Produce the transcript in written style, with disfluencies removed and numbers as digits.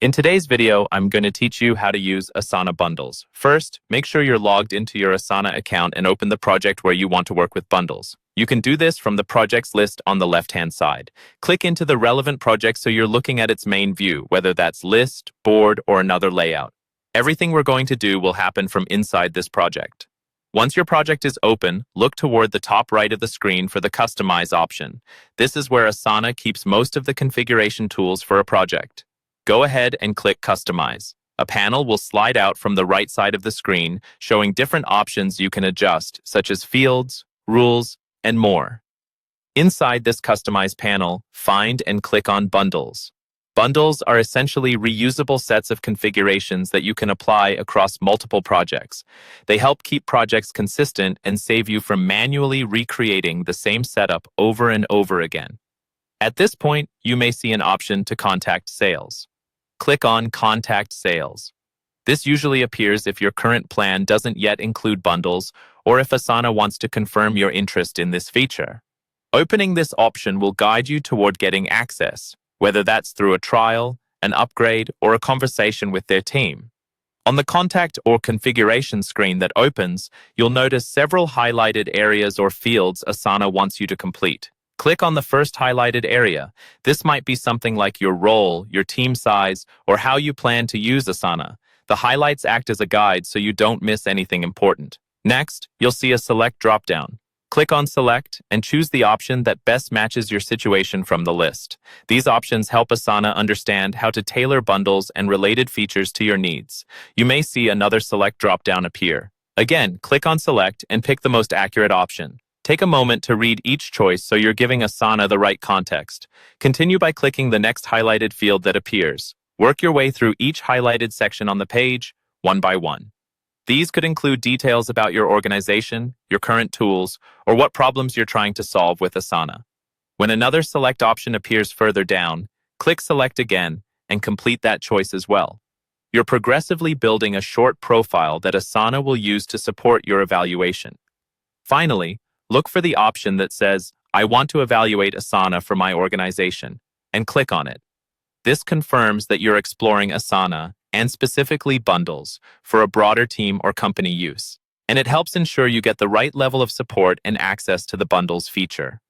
In today's video, I'm going to teach you how to use Asana bundles. First, make sure you're logged into your Asana account and open the project where you want to work with bundles. You can do this from the projects list on the left-hand side. Click into the relevant project so you're looking at its main view, whether that's list, board, or another layout. Everything we're going to do will happen from inside this project. Once your project is open, look toward the top right of the screen for the Customize option. This is where Asana keeps most of the configuration tools for a project. Go ahead and click Customize. A panel will slide out from the right side of the screen, showing different options you can adjust, such as fields, rules, and more. Inside this Customize panel, find and click on Bundles. Bundles are essentially reusable sets of configurations that you can apply across multiple projects. They help keep projects consistent and save you from manually recreating the same setup over and over again. At this point, you may see an option to contact sales. Click on Contact Sales. This usually appears if your current plan doesn't yet include bundles or if Asana wants to confirm your interest in this feature. Opening this option will guide you toward getting access, whether that's through a trial, an upgrade, or a conversation with their team. On the Contact or Configuration screen that opens, you'll notice several highlighted areas or fields Asana wants you to complete. Click on the first highlighted area. This might be something like your role, your team size, or how you plan to use Asana. The highlights act as a guide so you don't miss anything important. Next, you'll see a Select dropdown. Click on Select and choose the option that best matches your situation from the list. These options help Asana understand how to tailor bundles and related features to your needs. You may see another Select dropdown appear. Again, click on Select and pick the most accurate option. Take a moment to read each choice so you're giving Asana the right context. Continue by clicking the next highlighted field that appears. Work your way through each highlighted section on the page, one by one. These could include details about your organization, your current tools, or what problems you're trying to solve with Asana. When another select option appears further down, click Select again and complete that choice as well. You're progressively building a short profile that Asana will use to support your evaluation. Finally, look for the option that says, I want to evaluate Asana for my organization, and click on it. This confirms that you're exploring Asana, and specifically bundles, for a broader team or company use. And it helps ensure you get the right level of support and access to the bundles feature.